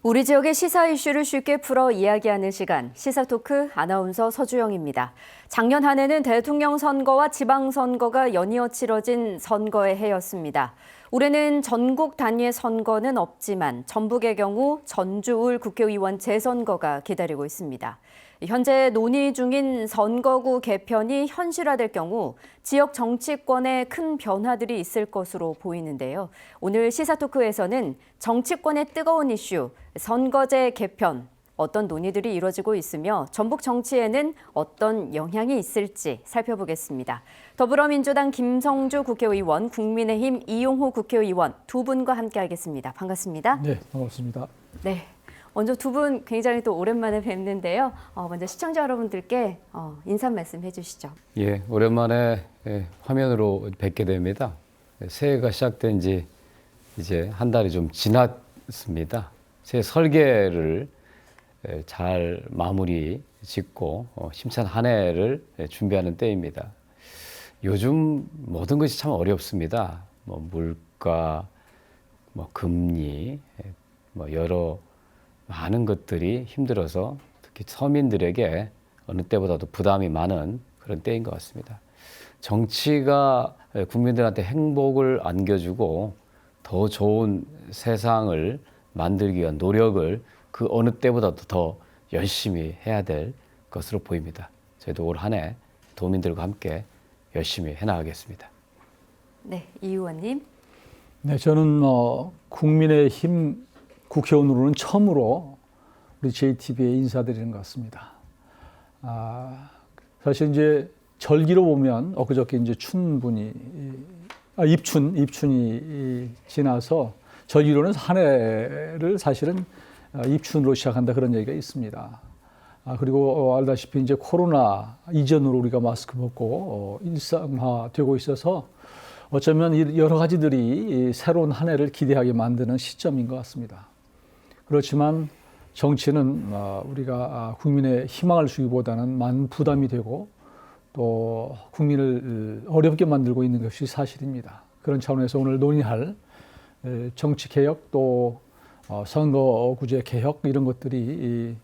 우리 지역의 시사 이슈를 쉽게 풀어 이야기하는 시간, 시사토크 아나운서 서주영입니다. 작년 한 해는 대통령 선거와 지방선거가 연이어 치러진 선거의 해였습니다. 올해는 전국 단위의 선거는 없지만 전북의 경우 전주울 국회의원 재선거가 기다리고 있습니다. 현재 논의 중인 선거구 개편이 현실화될 경우 지역 정치권에 큰 변화들이 있을 것으로 보이는데요. 오늘 시사토크에서는 정치권의 뜨거운 이슈, 선거제 개편, 어떤 논의들이 이루어지고 있으며 전북 정치에는 어떤 영향이 있을지 살펴보겠습니다. 더불어민주당 김성주 국회의원, 국민의힘 이용호 국회의원 두 분과 함께하겠습니다. 반갑습니다. 네, 반갑습니다. 네. 먼저 두 분 굉장히 또 오랜만에 뵙는데요. 먼저 시청자 여러분들께 인사 말씀 해주시죠. 예, 오랜만에 화면으로 뵙게 됩니다. 새해가 시작된 지 이제 한 달이 좀 지났습니다. 새해 설계를 잘 마무리 짓고 힘찬 한 해를 준비하는 때입니다. 요즘 모든 것이 참 어렵습니다. 물가, 금리, 여러 많은 것들이 힘들어서 특히 서민들에게 어느 때보다도 부담이 많은 그런 때인 것 같습니다. 정치가 국민들한테 행복을 안겨주고 더 좋은 세상을 만들기 위한 노력을 그 어느 때보다도 더 열심히 해야 될 것으로 보입니다. 저희도 올 한 해 도민들과 함께 열심히 해나가겠습니다. 네, 이 의원님. 네, 저는 국민의힘 국회의원으로는 처음으로 우리 JTBC에 인사드리는 것 같습니다. 사실 이제 절기로 보면 엊그저께 이제 입춘이 지나서 절기로는 한 해를 사실은 입춘으로 시작한다 그런 얘기가 있습니다. 그리고 알다시피 이제 코로나 이전으로 우리가 마스크 벗고 일상화되고 있어서 어쩌면 여러 가지들이 새로운 한 해를 기대하게 만드는 시점인 것 같습니다. 그렇지만 정치는 우리가 국민의 희망을 주기보다는 많은 부담이 되고 또 국민을 어렵게 만들고 있는 것이 사실입니다. 그런 차원에서 오늘 논의할 정치개혁 또 선거구제 개혁 이런 것들이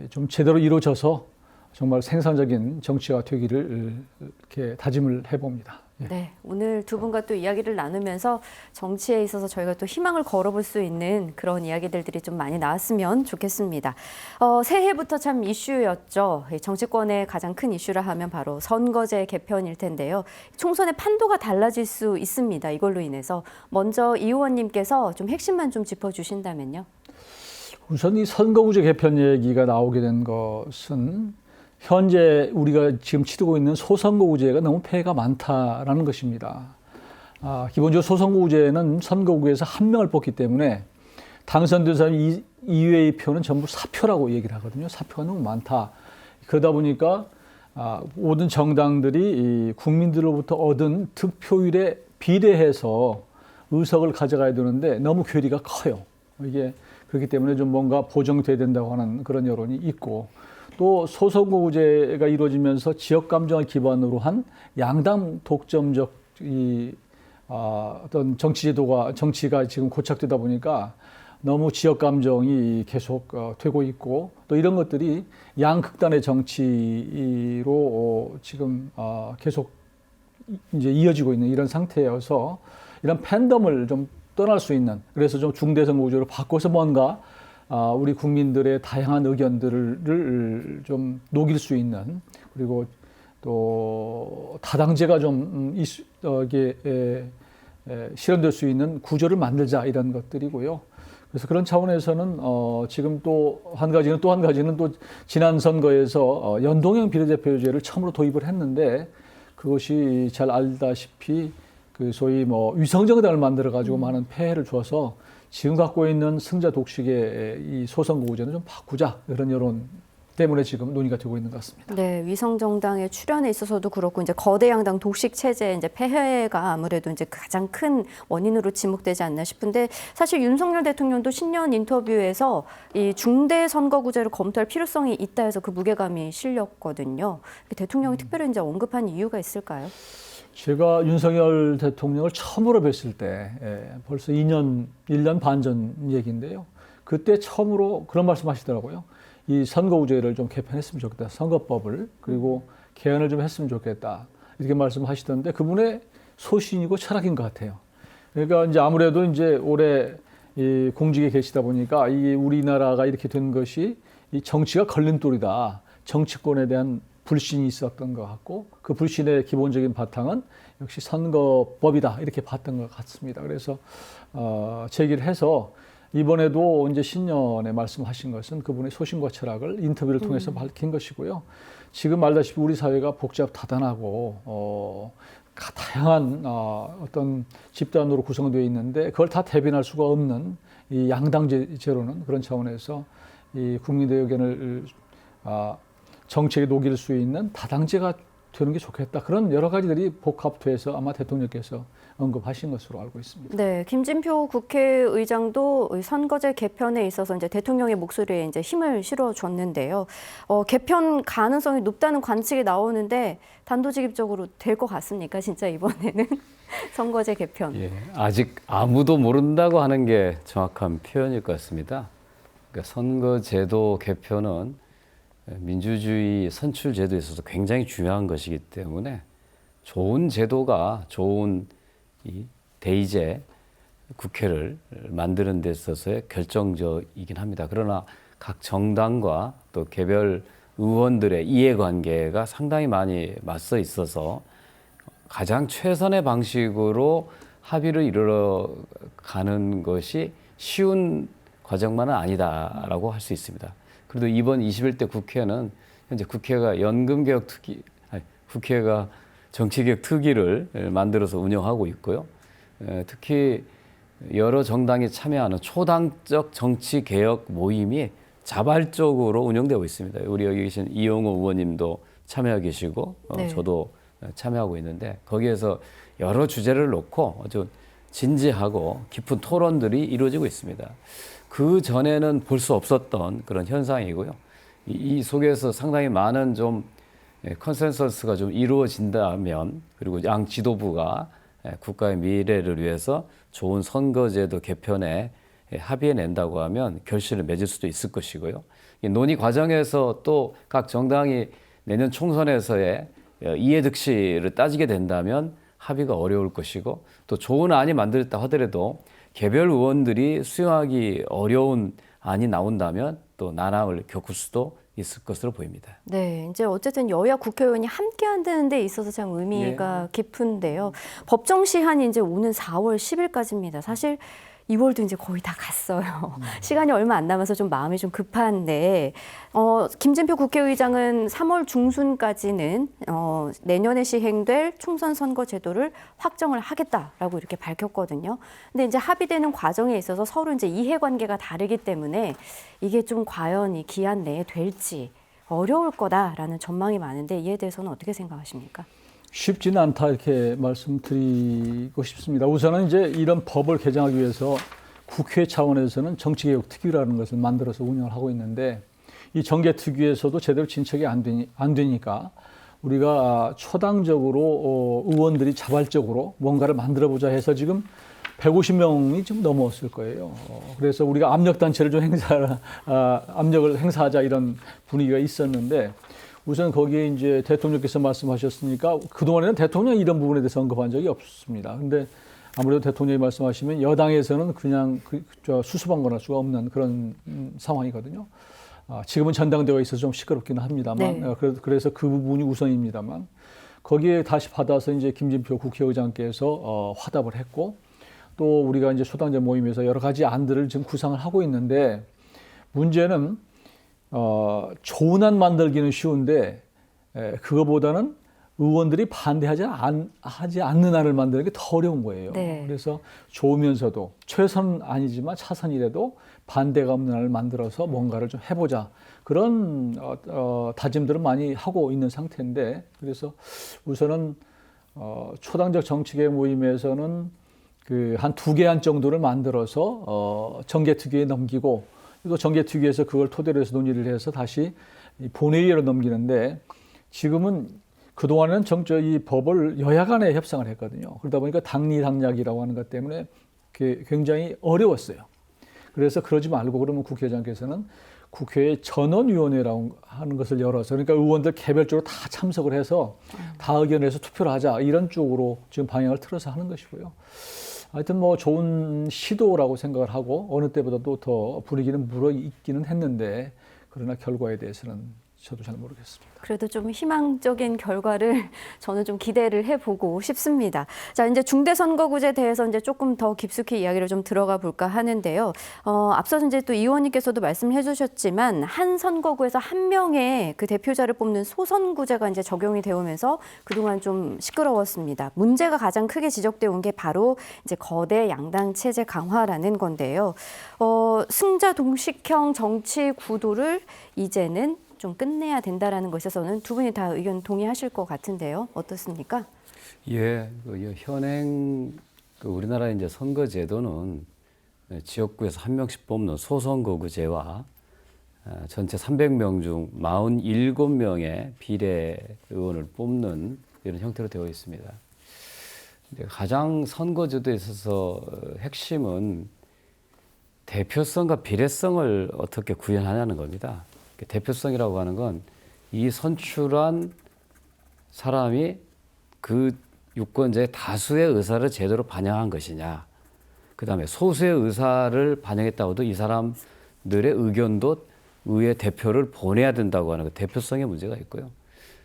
좀 제대로 이루어져서 정말 생산적인 정치가 되기를 이렇게 다짐을 해봅니다. 네, 오늘 두 분과 또 이야기를 나누면서 정치에 있어서 저희가 또 희망을 걸어볼 수 있는 그런 이야기들이 좀 많이 나왔으면 좋겠습니다. 새해부터 참 이슈였죠. 정치권의 가장 큰 이슈라 하면 바로 선거제 개편일 텐데요. 총선의 판도가 달라질 수 있습니다. 이걸로 인해서 먼저 이 의원님께서 좀 핵심만 좀 짚어주신다면요. 우선 이 선거구제 개편 얘기가 나오게 된 것은 현재 우리가 지금 치르고 있는 소선거구제가 너무 폐해가 많다라는 것입니다. 기본적으로 소선거구제는 선거구에서 한 명을 뽑기 때문에 당선된 사람 이외의 표는 전부 사표라고 얘기를 하거든요. 사표가 너무 많다. 그러다 보니까 모든 정당들이 국민들로부터 얻은 득표율에 비례해서 의석을 가져가야 되는데 너무 괴리가 커요. 이게 그렇기 때문에 좀 뭔가 보정돼야 된다고 하는 그런 여론이 있고 또 소선거구제가 이루어지면서 지역 감정을 기반으로 한 양당 독점적 어떤 정치가 지금 고착되다 보니까 너무 지역 감정이 계속 되고 있고 또 이런 것들이 양극단의 정치로 지금 계속 이제 이어지고 있는 이런 상태여서 이런 팬덤을 좀 떠날 수 있는 그래서 좀 중대선거구제로 바꿔서 뭔가 우리 국민들의 다양한 의견들을 좀 녹일 수 있는 그리고 또 다당제가 좀 실현될 수 있는 구조를 만들자 이런 것들이고요. 그래서 그런 차원에서는 지금 또 한 가지는 또 지난 선거에서 연동형 비례대표제를 처음으로 도입을 했는데 그것이 잘 알다시피 그 소위 위성정당을 만들어 가지고 많은 폐해를 줘서 지금 갖고 있는 승자 독식의 이 소선거구제는 좀 바꾸자 그런 여론 때문에 지금 논의가 되고 있는 것 같습니다. 네, 위성정당의 출현에 있어서도 그렇고 이제 거대 양당 독식 체제 이제 폐해가 아무래도 이제 가장 큰 원인으로 지목되지 않나 싶은데 사실 윤석열 대통령도 신년 인터뷰에서 이 중대 선거구제를 검토할 필요성이 있다 해서 그 무게감이 실렸거든요. 대통령이 특별히 이제 언급한 이유가 있을까요? 제가 윤석열 대통령을 처음으로 뵀을 때 벌써 1년 반 전 얘기인데요. 그때 처음으로 그런 말씀하시더라고요. 이 선거우제를 좀 개편했으면 좋겠다. 선거법을 그리고 개헌을 좀 했으면 좋겠다. 이렇게 말씀하시던데 그분의 소신이고 철학인 것 같아요. 그러니까 이제 아무래도 이제 올해 이 공직에 계시다 보니까 이 우리나라가 이렇게 된 것이 이 정치가 걸림돌이다. 정치권에 대한 불신이 있었던 것 같고 그 불신의 기본적인 바탕은 역시 선거법이다 이렇게 봤던 것 같습니다. 그래서 제기를 해서 이번에도 이제 신년에 말씀하신 것은 그분의 소신과 철학을 인터뷰를 통해서 밝힌 것이고요. 지금 알다시피 우리 사회가 복잡다단하고 다양한 어떤 집단으로 구성되어 있는데 그걸 다 대변할 수가 없는 이 양당제로는 그런 차원에서 이 국민의 의견을 정책에 녹일 수 있는 다당제가 되는 게 좋겠다. 그런 여러 가지들이 복합돼서 아마 대통령께서 언급하신 것으로 알고 있습니다. 네, 김진표 국회의장도 선거제 개편에 있어서 이제 대통령의 목소리에 이제 힘을 실어줬는데요. 개편 가능성이 높다는 관측이 나오는데 단도직입적으로 될 것 같습니까? 진짜 이번에는 선거제 개편. 예, 아직 아무도 모른다고 하는 게 정확한 표현일 것 같습니다. 그러니까 선거제도 개편은 민주주의 선출제도에 있어서 굉장히 중요한 것이기 때문에 좋은 제도가 좋은 이 대의제 국회를 만드는 데 있어서의 결정적이긴 합니다. 그러나 각 정당과 또 개별 의원들의 이해관계가 상당히 많이 맞서 있어서 가장 최선의 방식으로 합의를 이루어가는 것이 쉬운 과정만은 아니다라고 할 수 있습니다. 그래도 이번 21대 국회는 현재 국회가 연금개혁 특위, 국회가 정치개혁 특위를 만들어서 운영하고 있고요. 특히 여러 정당이 참여하는 초당적 정치개혁 모임이 자발적으로 운영되고 있습니다. 우리 여기 계신 이용호 의원님도 참여하고 계시고 네. 저도 참여하고 있는데 거기에서 여러 주제를 놓고 아주 진지하고 깊은 토론들이 이루어지고 있습니다. 그 전에는 볼 수 없었던 그런 현상이고요. 이 속에서 상당히 많은 좀 컨센서스가 좀 이루어진다면 그리고 양 지도부가 국가의 미래를 위해서 좋은 선거제도 개편에 합의해낸다고 하면 결실을 맺을 수도 있을 것이고요. 이 논의 과정에서 또 각 정당이 내년 총선에서의 이해득실을 따지게 된다면 합의가 어려울 것이고 또 좋은 안이 만들었다 하더라도 개별 의원들이 수용하기 어려운 안이 나온다면 또 난항을 겪을 수도 있을 것으로 보입니다. 네, 이제 어쨌든 여야 국회의원이 함께 한다는 데 있어서 참 의미가 깊은데요. 법정 시한이 이제 오는 4월 10일까지입니다. 사실 2월도 이제 거의 다 갔어요. 시간이 얼마 안 남아서 좀 마음이 좀 급한데 김진표 국회의장은 3월 중순까지는 내년에 시행될 총선 선거 제도를 확정을 하겠다라고 이렇게 밝혔거든요. 근데 이제 합의되는 과정에 있어서 서로 이제 이해관계가 다르기 때문에 이게 좀 과연 이 기한 내에 될지 어려울 거다라는 전망이 많은데 이에 대해서는 어떻게 생각하십니까? 쉽지는 않다 이렇게 말씀드리고 싶습니다. 우선은 이제 이런 법을 개정하기 위해서 국회 차원에서는 정치개혁 특위라는 것을 만들어서 운영을 하고 있는데 이 정개특위에서도 제대로 진척이 안 되니까 우리가 초당적으로 의원들이 자발적으로 뭔가를 만들어보자 해서 지금 150명이 좀 넘었을 거예요. 그래서 우리가 압력단체를 좀 압력을 행사하자 이런 분위기가 있었는데 우선 거기에 이제 대통령께서 말씀하셨으니까 그동안에는 대통령이 이런 부분에 대해서 언급한 적이 없습니다. 근데 아무래도 대통령이 말씀하시면 여당에서는 그냥 수수방관할 수가 없는 그런 상황이거든요. 지금은 전당대회가 있어서 좀 시끄럽기는 합니다만 네. 그래서 그 부분이 우선입니다만 거기에 다시 받아서 이제 김진표 국회의장께서 화답을 했고 또 우리가 이제 소당제 모임에서 여러 가지 안들을 지금 구상을 하고 있는데 문제는 좋은 안 만들기는 쉬운데 그거보다는 의원들이 반대하지 않는 안을 만드는 게 더 어려운 거예요. 네. 그래서 좋으면서도 최선은 아니지만 차선이라도 반대가 없는 안을 만들어서 뭔가를 좀 해보자. 그런 다짐들을 많이 하고 있는 상태인데 그래서 우선은 초당적 정치개혁 모임에서는 그 한 2개 안 정도를 만들어서 정개특위에 넘기고 또 정개특위에서 그걸 토대로 해서 논의를 해서 다시 본회의로 넘기는데 지금은 그동안은 이 법을 여야 간에 협상을 했거든요. 그러다 보니까 당리당략이라고 하는 것 때문에 굉장히 어려웠어요. 그래서 그러지 말고 그러면 국회의장께서는 국회의 전원위원회라고 하는 것을 열어서 그러니까 의원들 개별적으로 다 참석을 해서 다 의견해서 투표를 하자 이런 쪽으로 지금 방향을 틀어서 하는 것이고요. 하여튼 뭐 좋은 시도라고 생각을 하고 어느 때보다도 더 분위기는 물어있기는 했는데 그러나 결과에 대해서는 저도 잘 모르겠습니다. 그래도 좀 희망적인 결과를 저는 좀 기대를 해보고 싶습니다. 자, 이제 중대선거구제에 대해서 이제 조금 더 깊숙이 이야기를 좀 들어가 볼까 하는데요. 앞서 이제 또 이 의원님께서도 말씀해 주셨지만 한 선거구에서 한 명의 그 대표자를 뽑는 소선구제가 이제 적용이 되오면서 그동안 좀 시끄러웠습니다. 문제가 가장 크게 지적되어 온 게 바로 이제 거대 양당 체제 강화라는 건데요. 승자 동식형 정치 구도를 이제는 좀 끝내야 된다라는 것에서는 두 분이 다 의견 동의하실 것 같은데요. 어떻습니까? 예, 현행 우리나라 이제 선거 제도는 지역구에서 한 명씩 뽑는 소선거구제와 전체 300명 중 47명의 비례 의원을 뽑는 이런 형태로 되어 있습니다. 가장 선거제도에 있어서 핵심은 대표성과 비례성을 어떻게 구현하냐는 겁니다. 대표성이라고 하는 건 이 선출한 사람이 그 유권자의 다수의 의사를 제대로 반영한 것이냐. 그다음에 소수의 의사를 반영했다고도 이 사람들의 의견도 의회 대표를 보내야 된다고 하는 그 대표성의 문제가 있고요.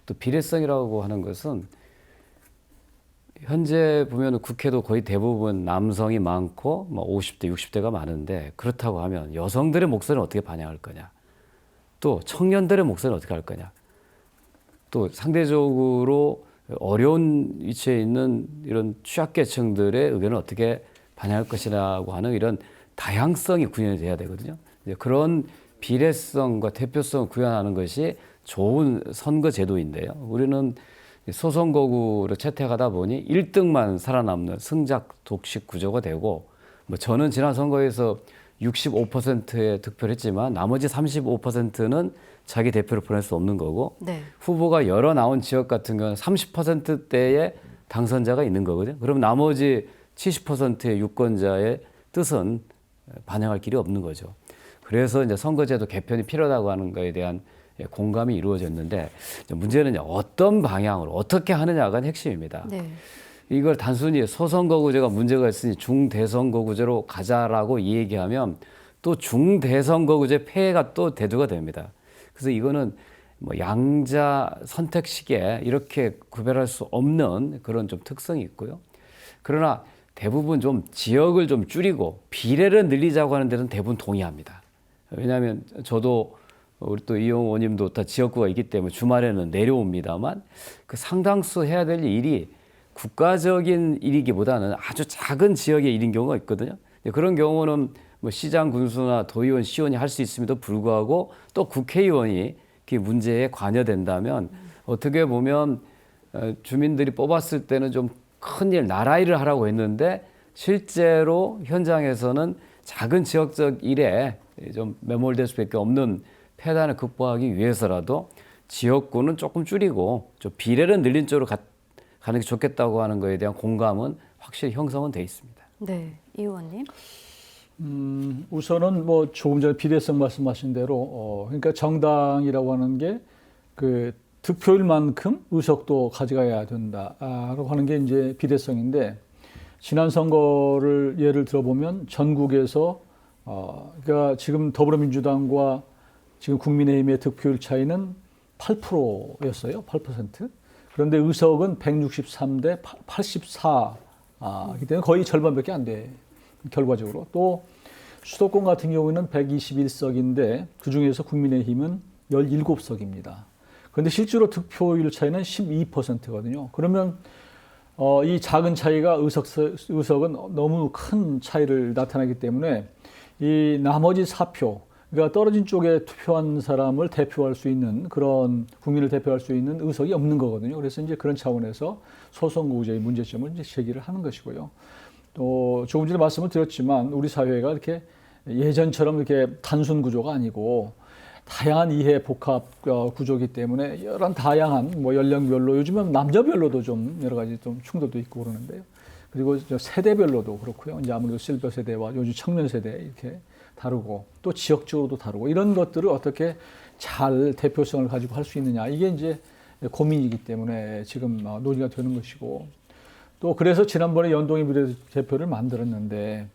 또 비례성이라고 하는 것은 현재 보면 국회도 거의 대부분 남성이 많고 뭐 50대, 60대가 많은데 그렇다고 하면 여성들의 목소리는 어떻게 반영할 거냐. 또 청년들의 목소리는 어떻게 할 거냐. 또 상대적으로 어려운 위치에 있는 이런 취약계층들의 의견을 어떻게 반영할 것이라고 하는 이런 다양성이 구현이 돼야 되거든요. 이제 그런 비례성과 대표성을 구현하는 것이 좋은 선거 제도인데요. 우리는 소선거구를 채택하다 보니 1등만 살아남는 승작 독식 구조가 되고 뭐 저는 지난 선거에서 65%의 득표를 했지만 나머지 35%는 자기 대표를 보낼 수 없는 거고 네. 후보가 여러 나온 지역 같은 경우는 30%대의 당선자가 있는 거거든요. 그럼 나머지 70%의 유권자의 뜻은 반영할 길이 없는 거죠. 그래서 이제 선거제도 개편이 필요하다고 하는 것에 대한 공감이 이루어졌는데 문제는 어떤 방향으로 어떻게 하느냐가 핵심입니다. 네. 이걸 단순히 소선거구제가 문제가 있으니 중대선거구제로 가자라고 얘기하면 또 중대선거구제 폐해가 또 대두가 됩니다. 그래서 이거는 뭐 양자 선택식에 이렇게 구별할 수 없는 그런 좀 특성이 있고요. 그러나 대부분 좀 지역을 좀 줄이고 비례를 늘리자고 하는 데는 대부분 동의합니다. 왜냐하면 저도 우리 또 이용 의원님도 다 지역구가 있기 때문에 주말에는 내려옵니다만 그 상당수 해야 될 일이 국가적인 일이기보다는 아주 작은 지역의 일인 경우가 있거든요. 그런 경우는 뭐 시장 군수나 도의원, 시의원이 할 수 있음에도 불구하고 또 국회의원이 그 문제에 관여된다면 어떻게 보면 주민들이 뽑았을 때는 좀 큰일, 나라 일을 하라고 했는데 실제로 현장에서는 작은 지역적 일에 좀 매몰될 수밖에 없는 폐단을 극복하기 위해서라도 지역구는 조금 줄이고 좀 비례를 늘린 쪽으로 가는 게 좋겠다고 하는 거에 대한 공감은 확실히 형성은 돼 있습니다. 네, 이 의원님. 우선은 뭐 조금 전에 비례성 말씀하신 대로 그러니까 정당이라고 하는 게 그 득표율만큼 의석도 가져가야 된다라고 하는 게 이제 비례성인데 지난 선거를 예를 들어보면 전국에서 그러니까 지금 더불어민주당과 지금 국민의힘의 득표율 차이는 8%였어요. 8%. 그런데 의석은 163대 84이기 때문에 거의 절반밖에 안 돼. 결과적으로. 또 수도권 같은 경우에는 121석인데 그중에서 국민의힘은 17석입니다. 그런데 실제로 득표율 차이는 12%거든요. 그러면 이 작은 차이가 의석은 너무 큰 차이를 나타나기 때문에 이 나머지 4표, 그러니까 떨어진 쪽에 투표한 사람을 대표할 수 있는 그런 국민을 대표할 수 있는 의석이 없는 거거든요. 그래서 이제 그런 차원에서 소선거구제의 문제점을 이제 제기를 하는 것이고요. 또 조금 전에 말씀을 드렸지만 우리 사회가 이렇게 예전처럼 이렇게 단순 구조가 아니고 다양한 이해 복합 구조이기 때문에 이런 다양한 뭐 연령별로 요즘은 남녀별로도 좀 여러 가지 좀 충돌도 있고 그러는데요. 그리고 세대별로도 그렇고요. 이제 아무래도 실버 세대와 요즘 청년 세대 이렇게 다르고 또 지역적으로도 다르고 이런 것들을 어떻게 잘 대표성을 가지고 할 수 있느냐 이게 이제 고민이기 때문에 지금 논의가 되는 것이고 또 그래서 지난번에 연동형 비례대표를 만들었는데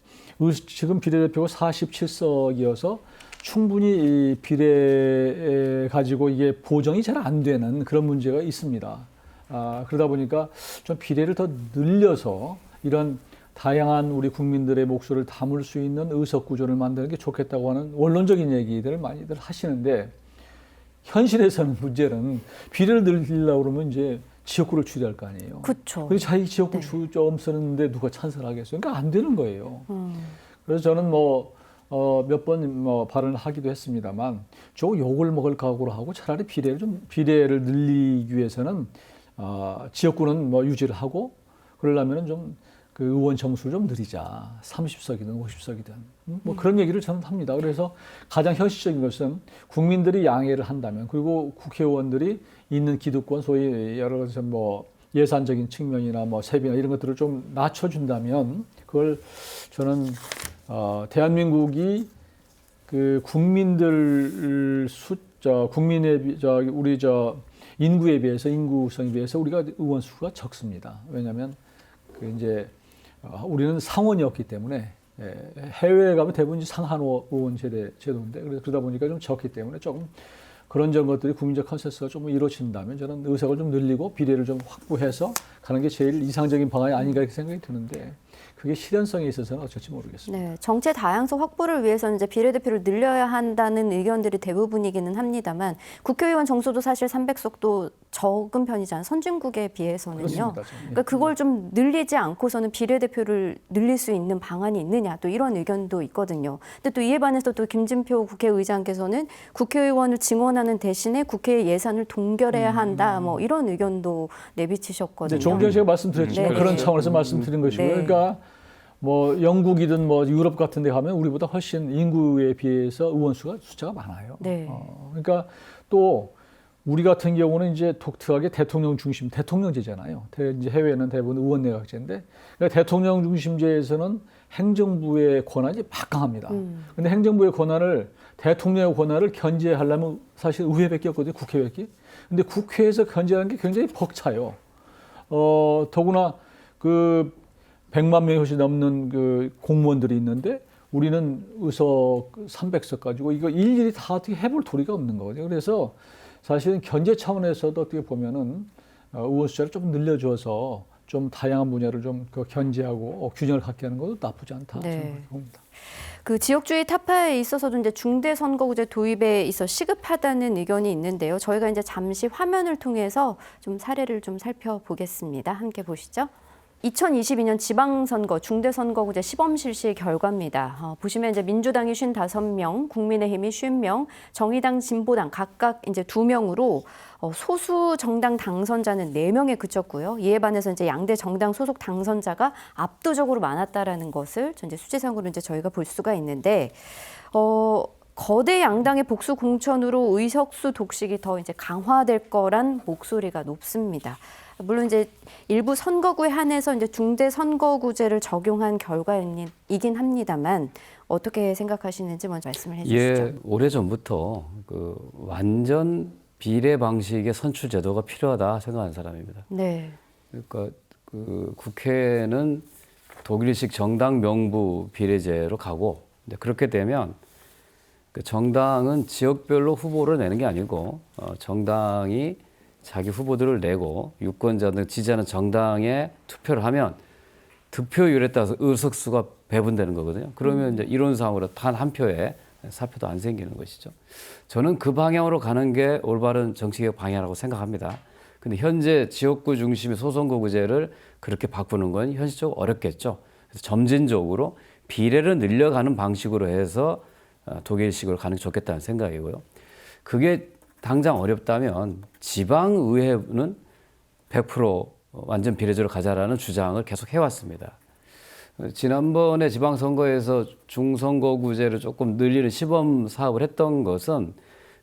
지금 비례대표가 47석이어서 충분히 이 비례 가지고 이게 보정이 잘 안 되는 그런 문제가 있습니다. 그러다 보니까 좀 비례를 더 늘려서 이런 다양한 우리 국민들의 목소리를 담을 수 있는 의석 구조를 만드는 게 좋겠다고 하는 원론적인 얘기들을 많이들 하시는데 현실에서는 문제는 비례를 늘리려고 그러면 이제 지역구를 줄여야 할 거 아니에요. 그렇죠. 근데 자기 지역구 네. 좀 쓰는데 누가 찬성을 하겠어요? 그러니까 안 되는 거예요. 그래서 저는 몇 번 발언을 하기도 했습니다만 조금 욕을 먹을 각오로 하고 차라리 비례를 늘리기 위해서는 지역구는 유지를 하고 그러려면은 좀 그 의원 정수를 좀 늘리자. 30석이든 50석이든 그런 얘기를 저는 합니다. 그래서 가장 현실적인 것은 국민들이 양해를 한다면 그리고 국회의원들이 있는 기득권 소위 여러 가지 예산적인 측면이나 세비나 이런 것들을 좀 낮춰준다면 그걸 저는 대한민국이 그 국민들 우리 인구에 비해서 인구성에 비해서 우리가 의원 수가 적습니다. 왜냐하면 우리는 상원이었기 때문에 해외에 가면 대부분 상한 의원 제도인데 그러다 보니까 좀 적기 때문에 조금 그런 것들이 국민적 컨센서스가 좀 이루어진다면 저는 의석을 좀 늘리고 비례를 좀 확보해서 가는 게 제일 이상적인 방안이 아닌가 이렇게 생각이 드는데 그게 실현성에 있어서는 어쩔지 모르겠습니다. 네, 정체 다양성 확보를 위해서는 이제 비례대표를 늘려야 한다는 의견들이 대부분이기는 합니다만 국회의원 정수도 사실 300석도 적은 편이잖아요. 선진국에 비해서는요. 그렇습니다. 그러니까 그걸 좀 늘리지 않고서는 비례대표를 늘릴 수 있는 방안이 있느냐 또 이런 의견도 있거든요. 근데 또 이에 반해서 또 김진표 국회의장께서는 국회의원을 증원하는 대신에 국회 예산을 동결해야 한다 이런 의견도 내비치셨거든요. 조금 전에 제가 말씀드렸지만 네. 그런 차원에서 말씀드린 것이고요. 네. 그러니까 영국이든 유럽 같은 데 가면 우리보다 훨씬 인구에 비해서 의원 숫자가 많아요. 네. 그러니까 또 우리 같은 경우는 이제 독특하게 대통령 중심 대통령제잖아요. 이제 해외는 대부분 의원 내각제인데 그러니까 대통령 중심제에서는 행정부의 권한이 막강합니다. 근데 행정부의 대통령의 권한을 견제하려면 사실 의회밖에 없거든요. 국회밖에. 근데 국회에서 견제하는 게 굉장히 벅차요. 더구나 100만 명이 훨씬 넘는 그 공무원들이 있는데 우리는 의석 300석 가지고 이거 일일이 다 어떻게 해볼 도리가 없는 거거든요. 그래서 사실은 견제 차원에서도 어떻게 보면은 의원 숫자를 좀 늘려줘서 좀 다양한 분야를 좀 견제하고 균형을 갖게 하는 것도 나쁘지 않다 네. 저는 봅니다. 그 지역주의 타파에 있어서도 이제 중대선거구제 도입에 있어 시급하다는 의견이 있는데요. 저희가 이제 잠시 화면을 통해서 좀 사례를 좀 살펴보겠습니다. 함께 보시죠. 2022년 지방선거 중대선거구제 시범 실시 결과입니다. 보시면 이제 민주당이 55명, 국민의힘이 50명, 정의당, 진보당 각각 이제 2명으로 소수 정당 당선자는 4명에 그쳤고요. 이에 반해서 이제 양대 정당 소속 당선자가 압도적으로 많았다라는 것을 이제 수치상으로 이제 저희가 볼 수가 있는데, 거대 양당의 복수 공천으로 의석수 독식이 더 이제 강화될 거란 목소리가 높습니다. 물론 이제 일부 선거구에 한해서 이제 중대 선거구제를 적용한 결과이긴 합니다만 어떻게 생각하시는지 먼저 말씀을 해주시죠. 예, 오래 전부터 그 완전 비례 방식의 선출 제도가 필요하다 생각하는 사람입니다. 네. 그러니까 그 국회는 독일식 정당 명부 비례제로 가고 그렇게 되면 그 정당은 지역별로 후보를 내는 게 아니고 정당이 자기 후보들을 내고 유권자들 지지하는 정당에 투표를 하면 득표율에 따라서 의석수가 배분되는 거거든요. 그러면 이제 이론상으로 단 한 표에 사표도 안 생기는 것이죠. 저는 그 방향으로 가는 게 올바른 정치개혁 방향이라고 생각합니다. 근데 현재 지역구 중심의 소선거구제를 그렇게 바꾸는 건 현실적으로 어렵겠죠. 그래서 점진적으로 비례를 늘려가는 방식으로 해서 독일식으로 가는 게 좋겠다는 생각이고요. 그게 당장 어렵다면 지방의회는 100% 완전 비례제로 가자라는 주장을 계속 해왔습니다. 지난번에 지방선거에서 중선거구제를 조금 늘리는 시범 사업을 했던 것은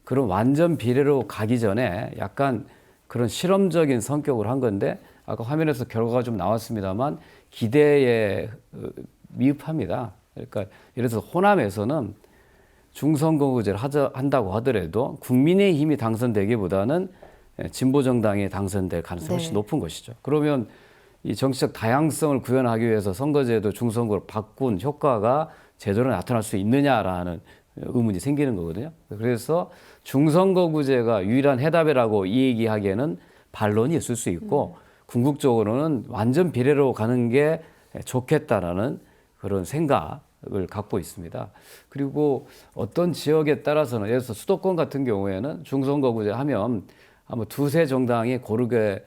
그런 완전 비례로 가기 전에 약간 그런 실험적인 성격으로 한 건데 아까 화면에서 결과가 좀 나왔습니다만 기대에 미흡합니다. 그러니까 예를 들어서 호남에서는 중선거구제를 한다고 하더라도 국민의힘이 당선되기보다는 진보 정당이 당선될 가능성이 훨씬 네. 높은 것이죠. 그러면 이 정치적 다양성을 구현하기 위해서 선거제도 중선거로 바꾼 효과가 제대로 나타날 수 있느냐라는 의문이 생기는 거거든요. 그래서 중선거구제가 유일한 해답이라고 이 얘기하기에는 반론이 있을 수 있고 궁극적으로는 완전 비례로 가는 게 좋겠다라는 그런 생각을 갖고 있습니다. 그리고 어떤 지역에 따라서는 예를 들어서 수도권 같은 경우에는 중선거구제 하면 아마 두세 정당이 고르게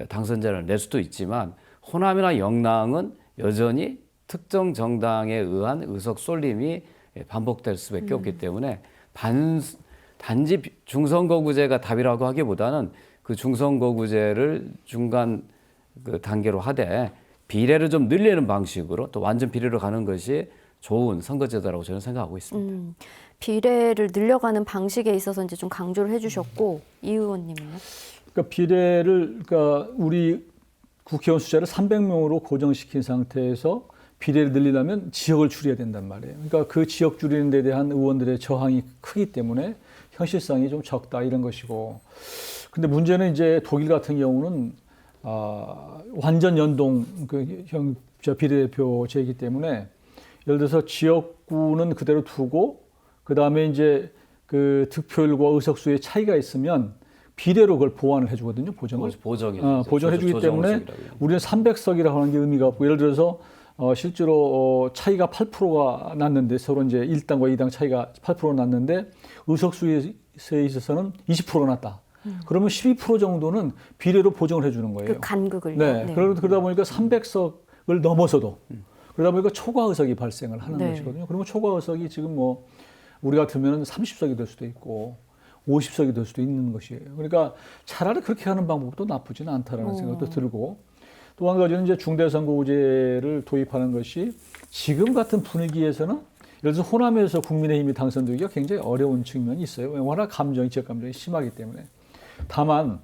당선자를 낼 수도 있지만 호남이나 영남은 여전히 특정 정당에 의한 의석 쏠림이 반복될 수밖에 없기 때문에 단지 중선거구제가 답이라고 하기보다는 그 중선거구제를 중간 그 단계로 하되 비례를 좀 늘리는 방식으로 또 완전 비례로 가는 것이 좋은 선거제도라고 저는 생각하고 있습니다. 비례를 늘려가는 방식에 있어서 이제 좀 강조를 해주셨고 이 의원님은요? 그러니까 비례를 그러니까 우리 국회의원 숫자를 300명으로 고정시킨 상태에서 비례를 늘리려면 지역을 줄여야 된단 말이에요. 그러니까 그 지역 줄이는 데 대한 의원들의 저항이 크기 때문에 현실성이 좀 적다 이런 것이고. 근데 문제는 이제 독일 같은 경우는 완전 연동 비례대표제이기 때문에 예를 들어서 지역구는 그대로 두고 그 다음에 이제 그 득표율과 의석수의 차이가 있으면 비례로 그걸 보완을 해주거든요. 보정을. 보정해주기 때문에 우리는 300석이라고 하는 게 의미가 없고 예를 들어서 실제로 차이가 8%가 났는데 서로 이제 1당과 2당 차이가 8% 났는데 의석수에 있어서는 20%가 났다. 그러면 12% 정도는 비례로 보정을 해주는 거예요. 그 간극을요. 네. 그러다 보니까 300석을 넘어서도 그러다 보니까 초과 의석이 발생을 하는 것이거든요. 그러면 초과 의석이 지금 뭐 우리 같으면 30석이 될 수도 있고 50석이 될 수도 있는 것이에요. 그러니까 차라리 그렇게 하는 방법도 나쁘지는 않다라는 생각도 들고 또 한 가지는 이제 중대선거구제를 도입하는 것이 지금 같은 분위기에서는 예를 들어서 호남에서 국민의힘이 당선되기가 굉장히 어려운 측면이 있어요. 워낙 지역 감정이 심하기 때문에. 다만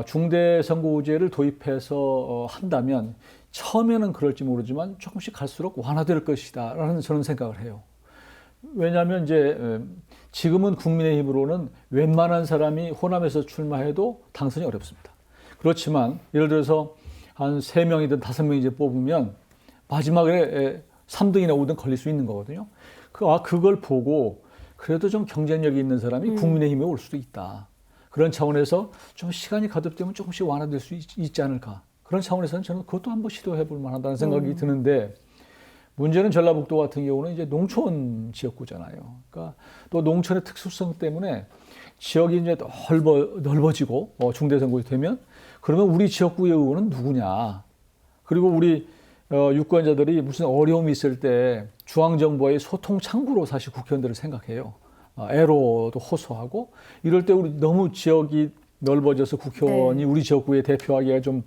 중대선거구제를 도입해서 한다면 처음에는 그럴지 모르지만 조금씩 갈수록 완화될 것이다라는 저는 생각을 해요. 왜냐하면 이제 지금은 국민의힘으로는 웬만한 사람이 호남에서 출마해도 당선이 어렵습니다. 그렇지만 예를 들어서 한 3명이든 5명이든 뽑으면 마지막에 3등이나 5등 걸릴 수 있는 거거든요. 그걸 보고 그래도 좀 경쟁력이 있는 사람이 국민의힘에 올 수도 있다. 그런 차원에서 좀 시간이 거듭되면 조금씩 완화될 수 있지 않을까. 그런 차원에서는 저는 그것도 한번 시도해 볼 만하다는 생각이 드는데 문제는 전라북도 같은 경우는 이제 농촌 지역구잖아요. 그러니까 또 농촌의 특수성 때문에 지역이 이제 넓어지고 중대선거가 되면 그러면 우리 지역구의 의원은 누구냐. 그리고 우리 유권자들이 무슨 어려움이 있을 때 중앙정부와의 소통 창구로 사실 국회의원들을 생각해요. 애로도 호소하고 이럴 때 우리 너무 지역이 넓어져서 국회의원이 우리 지역구에 대표하기가 좀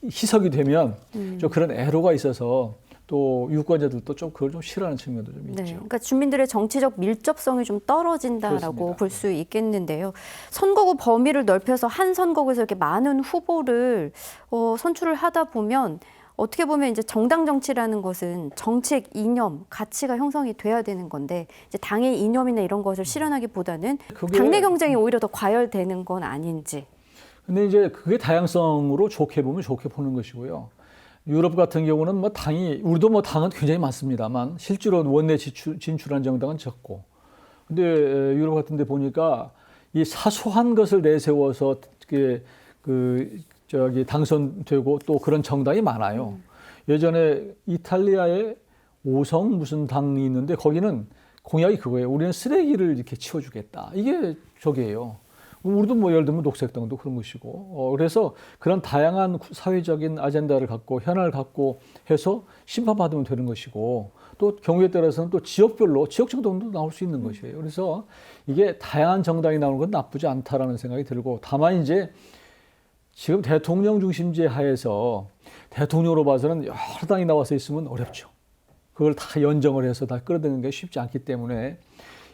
희석이 되면 좀 그런 애로가 있어서 또 유권자들도 좀 그걸 좀 싫어하는 측면도 좀 있죠. 그러니까 주민들의 정치적 밀접성이 좀 떨어진다라고 볼 수 있겠는데요. 선거구 범위를 넓혀서 한 선거구에서 이렇게 많은 후보를 선출을 하다 보면 어떻게 보면 이제 정당 정치라는 것은 정책 이념, 가치가 형성이 돼야 되는 건데 이제 당의 이념이나 이런 것을 실현하기보다는 당내 경쟁이 오히려 더 과열되는 건 아닌지. 근데 이제 그게 다양성으로 좋게 보면 좋게 보는 것이고요. 유럽 같은 경우는 뭐 우리도 뭐 당은 굉장히 많습니다만 실제로 원내 진출한 정당은 적고. 근데 유럽 같은 데 보니까 이 사소한 것을 내세워서 당선되고 또 그런 정당이 많아요. 예전에 이탈리아에 오성 무슨 당이 있는데 거기는 공약이 그거예요. 우리는 쓰레기를 이렇게 치워주겠다. 이게 저게예요. 우리도 뭐 예를 들면 녹색당도 그런 것이고. 그래서 그런 다양한 사회적인 아젠다를 갖고 현안을 갖고 해서 심판받으면 되는 것이고 또 경우에 따라서는 또 지역별로 지역 정당도 나올 수 있는 것이에요. 그래서 이게 다양한 정당이 나오는 건 나쁘지 않다라는 생각이 들고 다만 이제 지금 대통령 중심제 하에서 대통령으로 봐서는 여러 당이 나와서 있으면 어렵죠. 그걸 다 연정을 해서 다 끌어들이는 게 쉽지 않기 때문에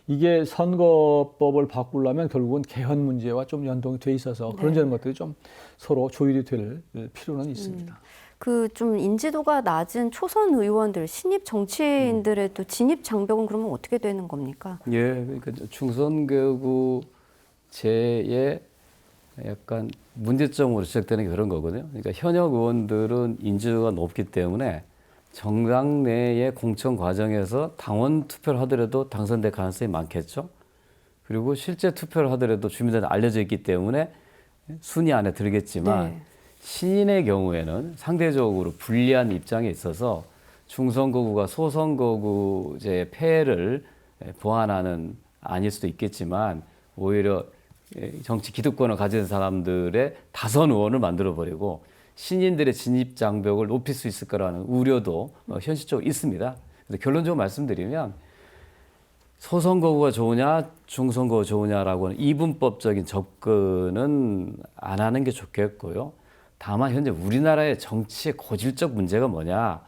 이게 선거법을 바꾸려면 결국은 개헌 문제와 좀 연동이 돼 있어서 그런 것들이 좀 서로 조율이 될 필요는 있습니다. 그 좀 인지도가 낮은 초선 의원들, 신입 정치인들의 또 진입 장벽은 그러면 어떻게 되는 겁니까? 예, 그러니까 충선교구제의 약간 문제점으로 시작되는 게 그런 거거든요. 그러니까 현역 의원들은 인지도가 높기 때문에 정당 내의 공천 과정에서 당원 투표를 하더라도 당선될 가능성이 많겠죠. 그리고 실제 투표를 하더라도 주민들한테 알려져 있기 때문에 순위 안에 들겠지만 네. 신인의 경우에는 상대적으로 불리한 입장에 있어서 충선거구가 소선거구제의 폐해를 보완하는 아닐 수도 있겠지만 오히려 정치 기득권을 가진 사람들의 다선 의원을 만들어버리고 신인들의 진입 장벽을 높일 수 있을 거라는 우려도 현실적으로 있습니다. 그래서 결론적으로 말씀드리면 소선거구가 좋으냐 중선거구가 좋으냐라고 하는 이분법적인 접근은 안 하는 게 좋겠고요. 다만 현재 우리나라의 정치의 고질적 문제가 뭐냐,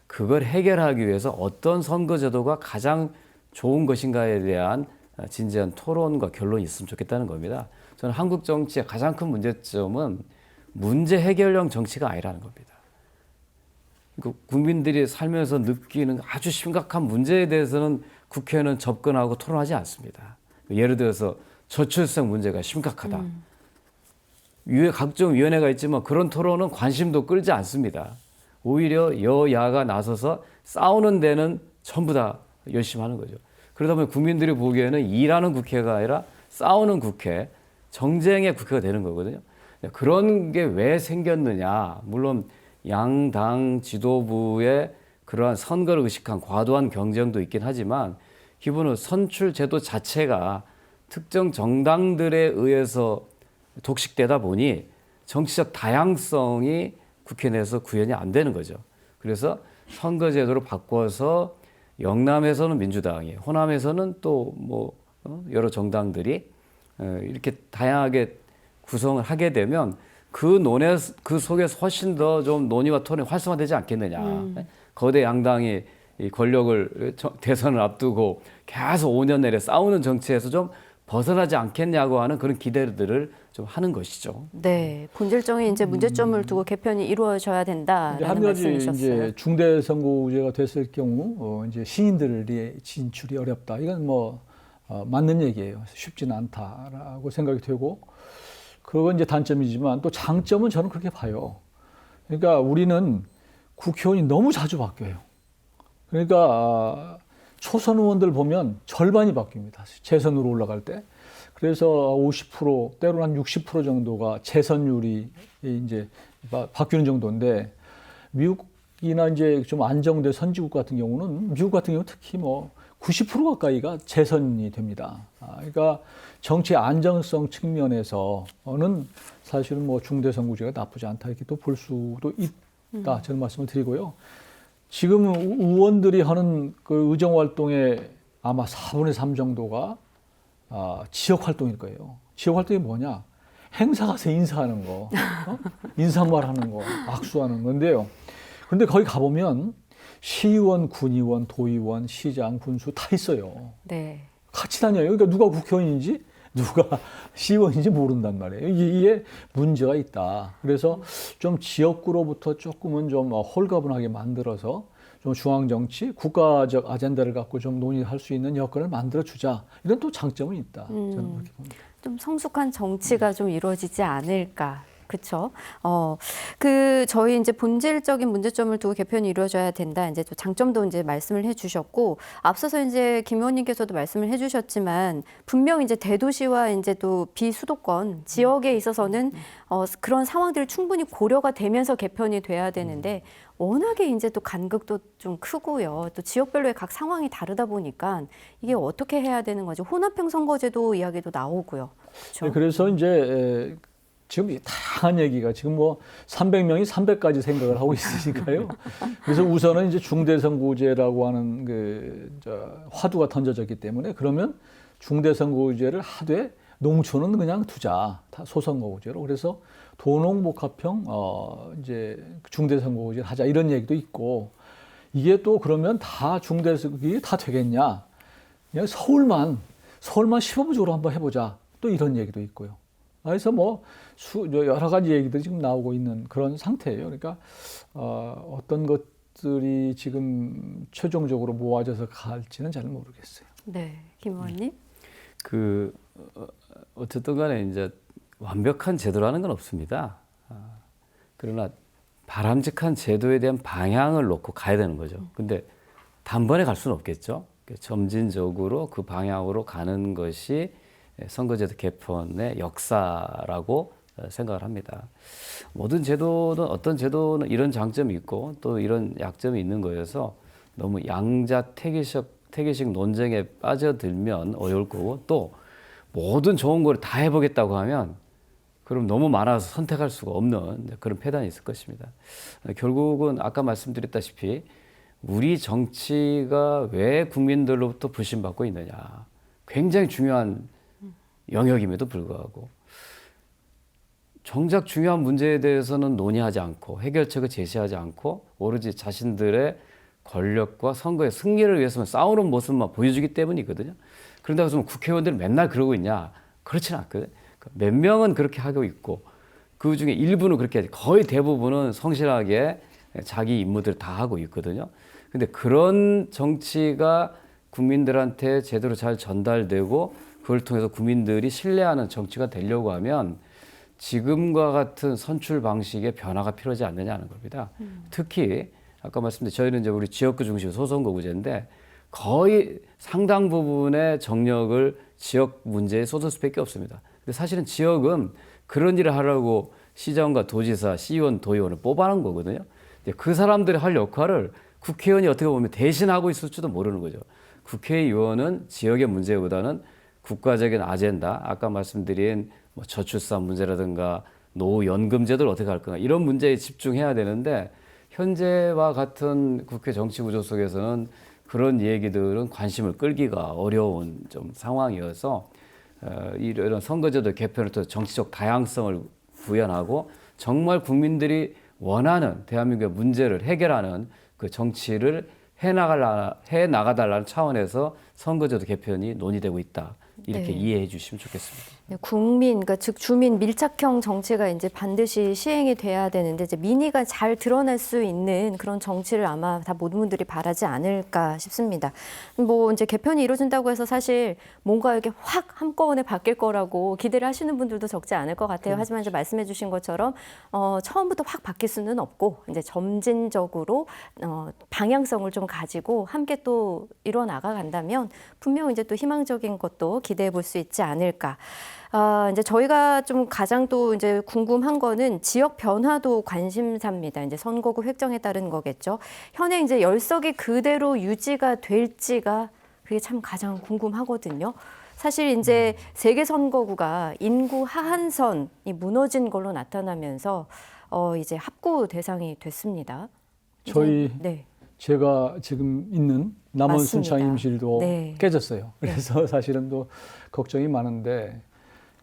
그걸 해결하기 위해서 어떤 선거제도가 가장 좋은 것인가에 대한 진지한 토론과 결론이 있으면 좋겠다는 겁니다. 저는 한국 정치의 가장 큰 문제점은 문제 해결형 정치가 아니라는 겁니다. 국민들이 살면서 느끼는 아주 심각한 문제에 대해서는 국회는 접근하고 토론하지 않습니다. 예를 들어서 저출생 문제가 심각하다. 각종 위원회가 있지만 그런 토론은 관심도 끌지 않습니다. 오히려 여야가 나서서 싸우는 데는 전부 다 열심히 하는 거죠. 그러다 보면 국민들이 보기에는 일하는 국회가 아니라 싸우는 국회, 정쟁의 국회가 되는 거거든요. 그런 게 왜 생겼느냐. 물론 양당 지도부의 그러한 선거를 의식한 과도한 경쟁도 있긴 하지만 기본으로 선출 제도 자체가 특정 정당들에 의해서 독식되다 보니 정치적 다양성이 국회 내에서 구현이 안 되는 거죠. 그래서 선거제도를 바꿔서 영남에서는 민주당이, 호남에서는 또 뭐 여러 정당들이 이렇게 다양하게 구성을 하게 되면 그 속에서 훨씬 더 좀 논의와 토론이 활성화되지 않겠느냐. 거대 양당이 이 권력을 대선을 앞두고 계속 5년 내내 싸우는 정치에서 좀 벗어나지 않겠냐고 하는 그런 기대들을 좀 하는 것이죠. 네, 본질적인 이제 문제점을 두고 개편이 이루어져야 된다라는 한 가지 말씀이셨어요. 이제 중대 선거구제가 됐을 경우 이제 신인들의 진출이 어렵다. 이건 뭐 맞는 얘기예요. 쉽지는 않다라고 생각이 되고, 그건 이제 단점이지만 또 장점은 저는 그렇게 봐요. 그러니까 우리는 국회의원이 너무 자주 바뀌어요. 그러니까 초선 의원들 보면 절반이 바뀝니다. 재선으로 올라갈 때. 그래서 50% 때로는 한 60% 정도가 재선율이 이제 바뀌는 정도인데, 미국이나 이제 좀 안정된 선진국 같은 경우는, 미국 같은 경우 특히 뭐 90% 가까이가 재선이 됩니다. 그러니까 정치의 안정성 측면에서는 사실은 뭐 중대선거구제가 나쁘지 않다 이렇게 또 볼 수도 있다, 저는 말씀을 드리고요. 지금 의원들이 하는 그 의정 활동의 아마 4분의 3 정도가 지역 활동일 거예요. 지역 활동이 뭐냐? 행사 가서 인사하는 거, 인사말하는 거, 악수하는 건데요. 그런데 거기 가보면 시의원, 군의원, 도의원, 시장, 군수 다 있어요. 네. 같이 다녀요. 그러니까 누가 국회의원인지 누가 시의원인지 모른단 말이에요. 이게 문제가 있다. 그래서 좀 지역구로부터 조금은 좀 홀가분하게 만들어서 좀 중앙정치, 국가적 아젠다를 갖고 좀 논의할 수 있는 여건을 만들어주자. 이런 또 장점은 있다. 저는 그렇게 봅니다. 좀 성숙한 정치가 좀 이루어지지 않을까. 그렇죠. 저희 이제 본질적인 문제점을 두고 개편이 이루어져야 된다. 이제 또 장점도 이제 말씀을 해주셨고, 앞서서 이제 김 의원님께서도 말씀을 해주셨지만 분명 이제 대도시와 이제 또 비수도권 지역에 있어서는 그런 상황들이 충분히 고려가 되면서 개편이 돼야 되는데, 워낙에 이제 또 간극도 좀 크고요. 또 지역별로의 각 상황이 다르다 보니까 이게 어떻게 해야 되는 거죠? 혼합형 선거제도 이야기도 나오고요. 그렇죠? 네, 그래서 이제 지금 다양한 얘기가 지금 뭐 300명이 300가지 생각을 하고 있으니까요. 그래서 우선은 이제 중대선거구제라고 하는 화두가 던져졌기 때문에, 그러면 중대선거구제를 하되 농촌은 그냥 두자, 다 소선거구제로. 그래서 도농복합형 이제 중대선거구제를 하자, 이런 얘기도 있고, 이게 또 그러면 다 중대선거구제 다 되겠냐? 그냥 서울만 시범적으로 한번 해보자, 또 이런 얘기도 있고요. 그래서 뭐 여러 가지 얘기들이 지금 나오고 있는 그런 상태예요. 그러니까 어떤 것들이 지금 최종적으로 모아져서 갈지는 잘 모르겠어요. 네, 김 의원님. 어쨌든 간에 이제 완벽한 제도라는 건 없습니다. 그러나 바람직한 제도에 대한 방향을 놓고 가야 되는 거죠. 근데 단번에 갈 수는 없겠죠. 점진적으로 그 방향으로 가는 것이 선거제도 개편의 역사라고 생각을 합니다. 모든 제도는 어떤 제도는 이런 장점이 있고 또 이런 약점이 있는 거여서 너무 양자택일식 논쟁에 빠져들면 어려울 거고 또 모든 좋은 걸 다 해보겠다고 하면 그럼 너무 많아서 선택할 수가 없는 그런 폐단이 있을 것입니다. 결국은 아까 말씀드렸다시피 우리 정치가 왜 국민들로부터 불신받고 있느냐. 굉장히 중요한 영역임에도 불구하고 정작 중요한 문제에 대해서는 논의하지 않고 해결책을 제시하지 않고 오로지 자신들의 권력과 선거의 승리를 위해서만 싸우는 모습만 보여주기 때문이거든요. 그런다고 해서 국회의원들이 맨날 그러고 있냐? 그렇지는 않거든요. 몇 명은 그렇게 하고 있고 그 중에 일부는 그렇게 하지 거의 대부분은 성실하게 자기 임무들을 다 하고 있거든요. 근데 그런 정치가 국민들한테 제대로 잘 전달되고 그걸 통해서 국민들이 신뢰하는 정치가 되려고 하면 지금과 같은 선출 방식의 변화가 필요하지 않느냐는 겁니다. 특히 아까 말씀드린 저희는 이제 우리 지역구 중심 소선거구제인데 거의 상당 부분의 정력을 지역 문제에 쏟을 수밖에 없습니다. 근데 사실은 지역은 그런 일을 하려고 시장과 도지사, 시의원, 도의원을 뽑아놓은 거거든요. 그 사람들이 할 역할을 국회의원이 어떻게 보면 대신하고 있을지도 모르는 거죠. 국회의원은 지역의 문제보다는 국가적인 아젠다, 아까 말씀드린 뭐 저출산 문제라든가 노후연금제도를 어떻게 할 건가 이런 문제에 집중해야 되는데 현재와 같은 국회 정치 구조 속에서는 그런 얘기들은 관심을 끌기가 어려운 좀 상황이어서 이런 선거제도 개편을 통해 정치적 다양성을 구현하고 정말 국민들이 원하는 대한민국의 문제를 해결하는 그 정치를 해나가달라는 차원에서 선거제도 개편이 논의되고 있다. 이렇게 네. 이해해 주시면 좋겠습니다. 네, 국민, 그러니까 즉 주민 밀착형 정치가 이제 반드시 시행이 돼야 되는데 이제 민의가 잘 드러날 수 있는 그런 정치를 아마 다 모든 분들이 바라지 않을까 싶습니다. 뭐 이제 개편이 이루어진다고 해서 사실 뭔가 이렇게 확 한꺼번에 바뀔 거라고 기대를 하시는 분들도 적지 않을 것 같아요. 하지만 이제 말씀해주신 것처럼 처음부터 확 바뀔 수는 없고 이제 점진적으로 방향성을 좀 가지고 함께 또 이뤄 나가간다면 분명 이제 또 희망적인 것도 기대해 볼 수 있지 않을까. 이제 저희가 좀 가장 또 이제 궁금한 거는 지역 변화도 관심사입니다. 이제 선거구 획정에 따른 거겠죠. 현행 이제 열석이 그대로 유지가 될지가 그게 참 가장 궁금하거든요. 사실 이제 세개 선거구가 인구 하한선이 무너진 걸로 나타나면서 이제 합구 대상이 됐습니다. 저희 네. 제가 지금 있는 남원 맞습니다. 순창 임실도 네. 깨졌어요. 그래서 사실은 또 걱정이 많은데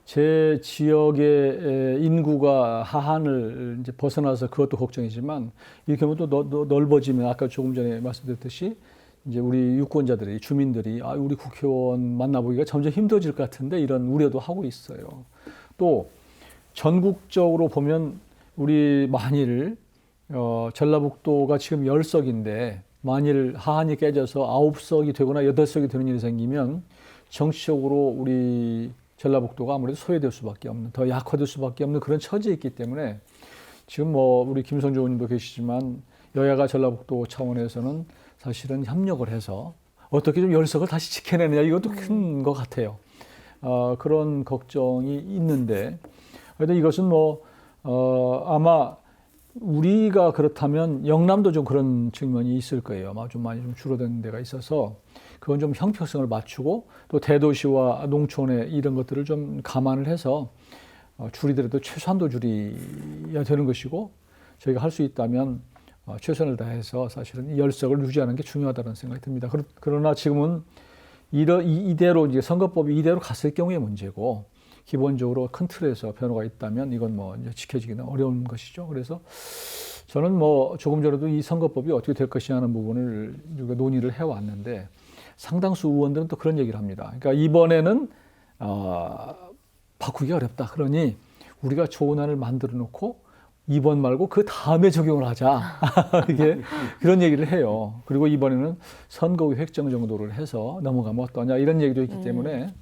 제 지역의 인구가 하한을 이제 벗어나서 그것도 걱정이지만 이렇게 하면 또 넓어지면 아까 조금 전에 말씀드렸듯이 이제 우리 유권자들이 주민들이 우리 국회의원 만나보기가 점점 힘들어질 것 같은데 이런 우려도 하고 있어요. 또 전국적으로 보면 우리 만일 전라북도가 지금 10석인데 만일 하한이 깨져서 9석이 되거나 8석이 되는 일이 생기면 정치적으로 우리 전라북도가 아무래도 소외될 수밖에 없는, 더 약화될 수밖에 없는 그런 처지에 있기 때문에 지금 뭐 우리 김성조 의원님도 계시지만 여야가 전라북도 차원에서는 사실은 협력을 해서 어떻게 좀 10석을 다시 지켜내느냐 이것도 큰 것 같아요. 그런 걱정이 있는데 그래도 이것은 아마 우리가 그렇다면 영남도 좀 그런 측면이 있을 거예요. 아마 좀 많이 좀 줄어든 데가 있어서 그건 좀 형평성을 맞추고 또 대도시와 농촌의 이런 것들을 좀 감안을 해서 줄이더라도 최소한도 줄여야 되는 것이고 저희가 할 수 있다면 최선을 다해서 사실은 10석을 유지하는 게 중요하다는 생각이 듭니다. 그러나 지금은 이대로 이제 선거법이 이대로 갔을 경우의 문제고 기본적으로 큰 틀에서 변화가 있다면 이건 이제 지켜지기는 어려운 것이죠. 그래서 저는 조금 전에도 이 선거법이 어떻게 될 것이냐는 부분을 우리가 논의를 해왔는데 상당수 의원들은 또 그런 얘기를 합니다. 그러니까 이번에는 바꾸기가 어렵다. 그러니 우리가 좋은 안을 만들어 놓고 2번 말고 그 다음에 적용을 하자. 이게 그런 얘기를 해요. 그리고 이번에는 선거구 획정 정도를 해서 넘어가면 어떠냐 이런 얘기도 있기 때문에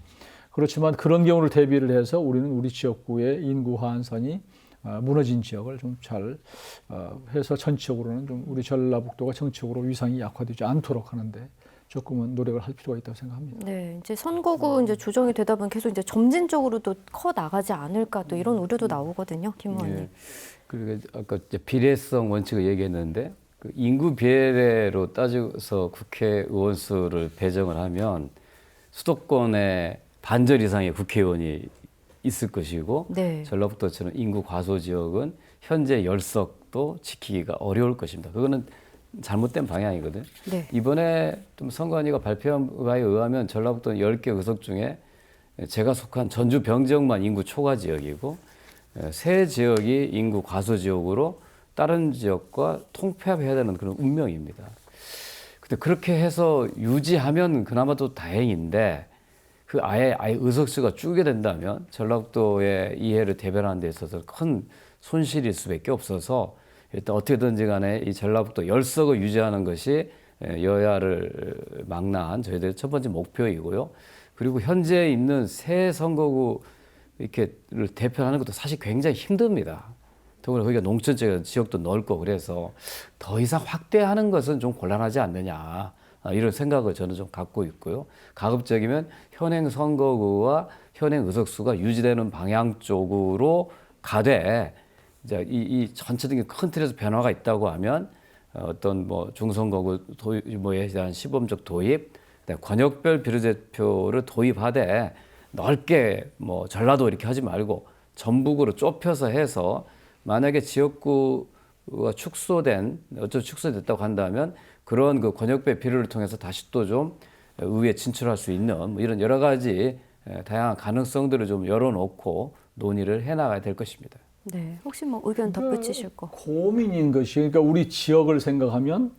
그렇지만 그런 경우를 대비를 해서 우리는 우리 지역구의 인구 하한선이 무너진 지역을 좀 잘 해서 전체적으로는 좀 우리 전라북도가 정치적으로 위상이 약화되지 않도록 하는데 조금은 노력을 할 필요가 있다고 생각합니다. 네, 이제 선거구 이제 조정이 되다 보면 계속 이제 점진적으로 또 커 나가지 않을까 또 이런 우려도 나오거든요, 김 의원님. 예. 그리고 아까 이제 비례성 원칙을 얘기했는데 그 인구 비례로 따져서 국회의원 수를 배정을 하면 수도권에 반절 이상의 국회의원이 있을 것이고 네. 전라북도처럼 인구 과소 지역은 현재 열석도 지키기가 어려울 것입니다. 그거는 잘못된 방향이거든요. 네. 이번에 좀 선관위가 발표한 바에 의하면 전라북도는 10개 의석 중에 제가 속한 전주 병정만 인구 초과 지역이고 세 지역이 인구 과소 지역으로 다른 지역과 통폐합해야 되는 그런 운명입니다. 근데 그렇게 해서 유지하면 그나마도 다행인데 그 아예 의석수가 줄게 된다면 전라북도의 이해를 대변하는 데 있어서 큰 손실일 수밖에 없어서 일단 어떻게든지 간에 이 전라북도 열석을 유지하는 것이 여야를 망라한 저희들의 첫 번째 목표이고요. 그리고 현재 있는 새 선거구 이렇게를 대표하는 것도 사실 굉장히 힘듭니다. 더구나 거기가 농촌 지역도 넓고 그래서 더 이상 확대하는 것은 좀 곤란하지 않느냐 이런 생각을 저는 좀 갖고 있고요. 가급적이면 현행 선거구와 현행 의석수가 유지되는 방향 쪽으로 가되 이제 이 전체적인 큰 틀에서 변화가 있다고 하면 어떤 뭐 중선거구 도입에 대한 시범적 도입, 권역별 비례대표를 도입하되 넓게 뭐 전라도 이렇게 하지 말고 전북으로 좁혀서 해서 만약에 지역구가 축소됐다고 한다면 그런 그 권역별 비례를 통해서 다시 또 좀 의회에 진출할 수 있는 뭐 이런 여러 가지 다양한 가능성들을 좀 열어놓고 논의를 해나가야 될 것입니다. 네, 혹시 뭐 의견 덧붙이실 거? 고민인 것이 그러니까 우리 지역을 생각하면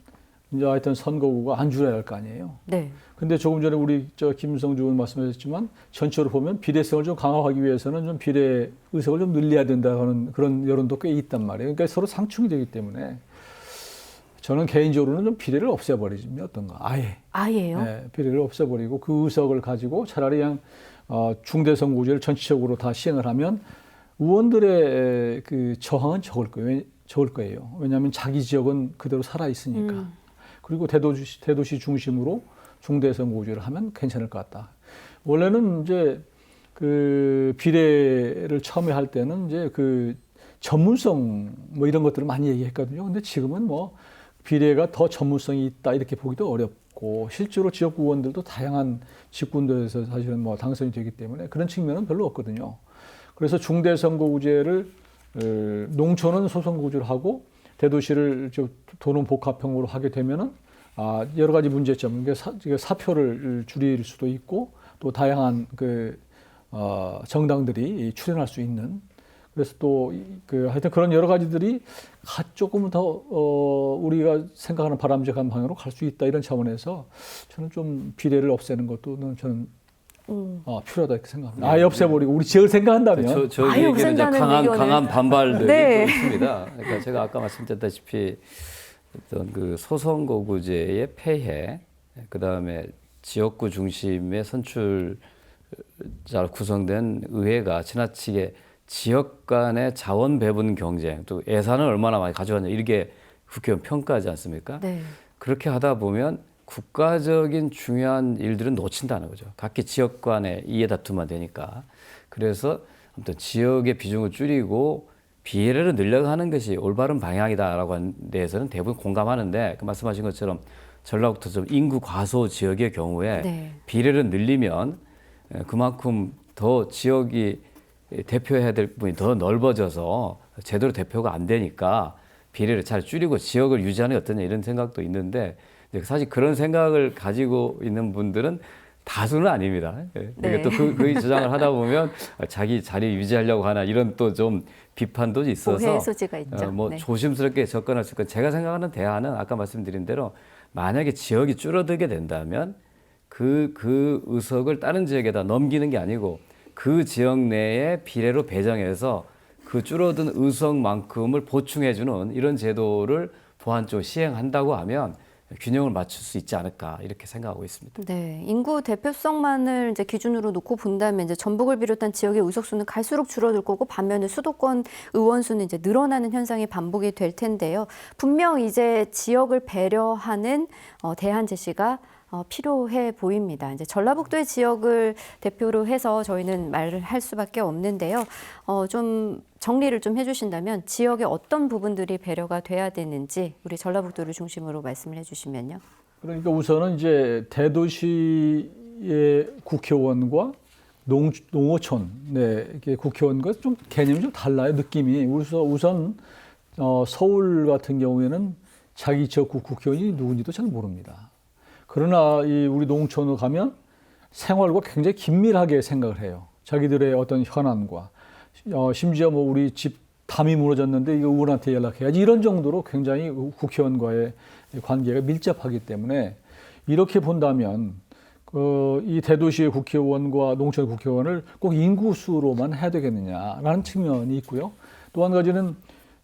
이제 하여튼 선거구가 안 줄여야 할 거 아니에요. 네. 근데 조금 전에 우리 김성주 의원 말씀하셨지만 전체로 보면 비례성을 좀 강화하기 위해서는 좀 비례 의석을 좀 늘려야 된다는 그런 여론도 꽤 있단 말이에요. 그러니까 서로 상충이 되기 때문에 저는 개인적으로는 좀 비례를 없애버리면 어떤가. 아예요? 네, 비례를 없애버리고 그 의석을 가지고 차라리 그냥 중대선거구제를 전체적으로 다 시행을 하면 의원들의 그 저항은 적을 거예요. 왜냐하면 자기 지역은 그대로 살아 있으니까. 그리고 대도시 중심으로 중대선거구제를 하면 괜찮을 것 같다. 원래는 이제 그 비례를 처음에 할 때는 이제 그 전문성 뭐 이런 것들을 많이 얘기했거든요. 근데 지금은 뭐 비례가 더 전문성이 있다 이렇게 보기도 어렵고 실제로 지역구 의원들도 다양한 직군들에서 사실은 뭐 당선이 되기 때문에 그런 측면은 별로 없거든요. 그래서 중대선거구제를 농촌은 소선거구제를 하고 대도시를 도농 복합형으로 하게 되면은 여러 가지 문제점, 그러니까 사표를 줄일 수도 있고 또 다양한 정당들이 출연할 수 있는 그래서 또 하여튼 그런 여러 가지들이 조금 더 우리가 생각하는 바람직한 방향으로 갈 수 있다 이런 차원에서 저는 좀 비례를 없애는 것도 저는 필요하다 이렇게 생각합니다. 아예 없애버리고 우리 지역을 생각한다면 저 아예 얘기는 이제 없앤다는 강한 반발들이 네. 있습니다. 그러니까 제가 아까 말씀드렸다시피 어떤 그 소선거구제의 폐해, 그 다음에 지역구 중심의 선출자로 구성된 의회가 지나치게 지역 간의 자원 배분 경쟁, 또 예산을 얼마나 많이 가져왔냐 이렇게 국회의원 평가하지 않습니까? 네. 그렇게 하다 보면 국가적인 중요한 일들은 놓친다는 거죠. 각기 지역 간의 이해 다툼만 되니까. 그래서 아무튼 지역의 비중을 줄이고 비례를 늘려고 하는 것이 올바른 방향이다라고 하는 데에서는 대부분 공감하는데 그 말씀하신 것처럼 전라북도처럼 인구 과소 지역의 경우에 네. 비례를 늘리면 그만큼 더 지역이 대표해야 될 부분이 더 넓어져서 제대로 대표가 안 되니까 비례를 잘 줄이고 지역을 유지하는 게 어떠냐 이런 생각도 있는데 사실 그런 생각을 가지고 있는 분들은 다수는 아닙니다. 네. 또 그 주장을 하다 보면 자기 자리 유지하려고 하나 이런 또 좀 비판도 있어서 오해의 소지가 있죠. 네. 조심스럽게 접근할 수 있고 제가 생각하는 대안은 아까 말씀드린 대로 만약에 지역이 줄어들게 된다면 그 의석을 다른 지역에다 넘기는 게 아니고 그 지역 내에 비례로 배정해서 그 줄어든 의석만큼을 보충해주는 이런 제도를 보완 쪽으로 시행한다고 하면 균형을 맞출 수 있지 않을까 이렇게 생각하고 있습니다. 네, 인구 대표성만을 이제 기준으로 놓고 본다면 이제 전북을 비롯한 지역의 의석수는 갈수록 줄어들 거고 반면에 수도권 의원 수는 이제 늘어나는 현상이 반복이 될 텐데요. 분명 이제 지역을 배려하는 대안 제시가 필요해 보입니다. 이제 전라북도의 지역을 대표로 해서 저희는 말을 할 수밖에 없는데요. 좀 정리를 좀 해주신다면 지역의 어떤 부분들이 배려가 돼야 되는지 우리 전라북도를 중심으로 말씀을 해주시면요. 그러니까 우선은 이제 대도시의 국회의원과 농어촌 이게 국회의원과 좀 개념이 좀 달라요. 느낌이. 우선 서울 같은 경우에는 자기 지역구 국회의원이 누군지도 잘 모릅니다. 그러나 우리 농촌으로 가면 생활과 굉장히 긴밀하게 생각을 해요. 자기들의 어떤 현안과 심지어 뭐 우리 집 담이 무너졌는데 이거 의원한테 연락해야지 이런 정도로 굉장히 국회의원과의 관계가 밀접하기 때문에 이렇게 본다면 이 대도시의 국회의원과 농촌 국회의원을 꼭 인구수로만 해야 되겠느냐라는 측면이 있고요. 또 한 가지는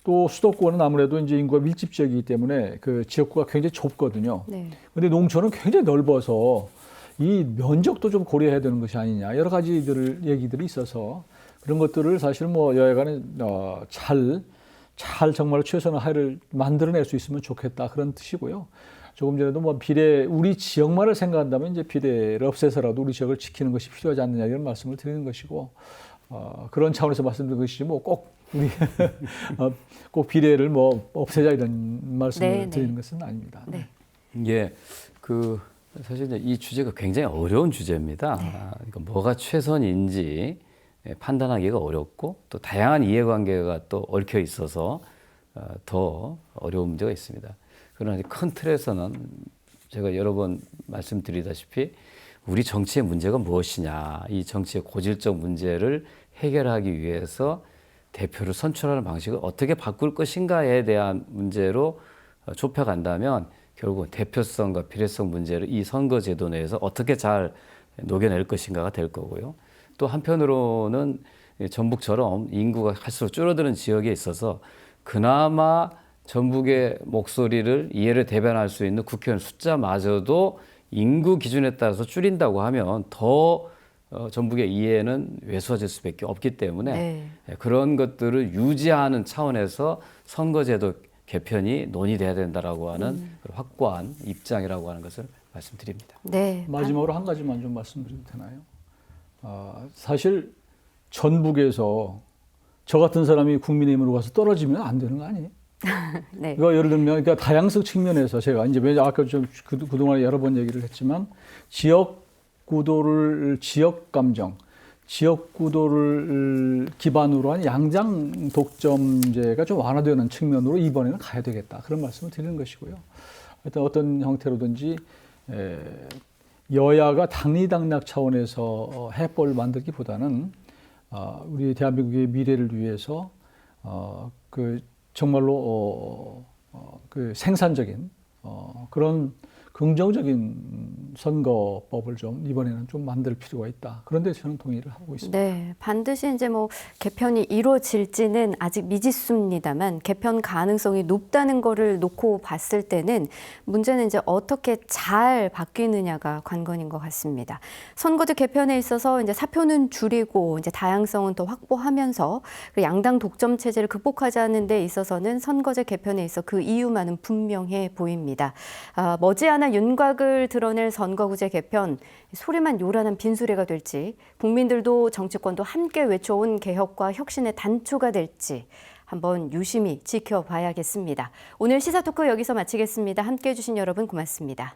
또 수도권은 아무래도 이제 인구가 밀집지역이기 때문에 그 지역구가 굉장히 좁거든요. 네. 근데 농촌은 굉장히 넓어서 이 면적도 좀 고려해야 되는 것이 아니냐 여러 가지 얘기들이 있어서 그런 것들을 사실은 뭐 여야간에 잘 정말 최선의 합의를 만들어낼 수 있으면 좋겠다 그런 뜻이고요. 조금 전에도 뭐 우리 지역만을 생각한다면 이제 비례를 없애서라도 우리 지역을 지키는 것이 필요하지 않느냐 이런 말씀을 드리는 것이고 그런 차원에서 말씀드린 것이지 뭐 꼭 우리 꼭 비례를 뭐 없애자 이런 말씀을 드리는 것은 아닙니다. 네. 예, 사실 이제 이 주제가 굉장히 어려운 주제입니다. 그러니까 뭐가 최선인지 판단하기가 어렵고 또 다양한 이해관계가 또 얽혀 있어서 더 어려운 문제가 있습니다. 그러나 큰 틀에서는 제가 여러 번 말씀드리다시피 우리 정치의 문제가 무엇이냐, 이 정치의 고질적 문제를 해결하기 위해서 대표를 선출하는 방식을 어떻게 바꿀 것인가에 대한 문제로 좁혀간다면 결국은 대표성과 비례성 문제를 이 선거제도 내에서 어떻게 잘 녹여낼 것인가가 될 거고요. 또 한편으로는 전북처럼 인구가 갈수록 줄어드는 지역에 있어서 그나마 전북의 목소리를 이해를 대변할 수 있는 국회의원 숫자마저도 인구 기준에 따라서 줄인다고 하면 더 전북의 이해는 왜소해질 수밖에 없기 때문에 그런 것들을 유지하는 차원에서 선거제도 개편이 논의돼야 된다라고 하는 확고한 입장이라고 하는 것을 말씀드립니다. 네. 마지막으로 한 가지만 좀 말씀드려도 되나요? 사실 전북에서 저 같은 사람이 국민의힘으로 가서 떨어지면 안 되는 거 아니에요? 네. 이거 예를 들면 그러니까 다양성 측면에서 제가 이제 아까 좀 그동안 여러 번 얘기를 했지만 지역 감정, 지역 구도를 기반으로 한 양장 독점제가 좀 완화되는 측면으로 이번에는 가야 되겠다. 그런 말씀을 드리는 것이고요. 하여튼 어떤 형태로든지 여야가 당리당략 차원에서 해법을 만들기보다는 우리 대한민국의 미래를 위해서 정말로 생산적인 그런 긍정적인 선거법을 좀 이번에는 좀 만들 필요가 있다. 그런데 저는 동의를 하고 있습니다. 네, 반드시 이제 뭐 개편이 이루어질지는 아직 미지수입니다만 개편 가능성이 높다는 거를 놓고 봤을 때는 문제는 이제 어떻게 잘 바뀌느냐가 관건인 것 같습니다. 선거제 개편에 있어서 이제 사표는 줄이고 이제 다양성은 더 확보하면서 그 양당 독점 체제를 극복하자는 데 있어서는 선거제 개편에 있어 그 이유만은 분명해 보입니다. 머지않아 윤곽을 드러낼 선거구제 개편, 소리만 요란한 빈수레가 될지, 국민들도 정치권도 함께 외쳐온 개혁과 혁신의 단초가 될지 한번 유심히 지켜봐야겠습니다. 오늘 시사토크 여기서 마치겠습니다. 함께해 주신 여러분 고맙습니다.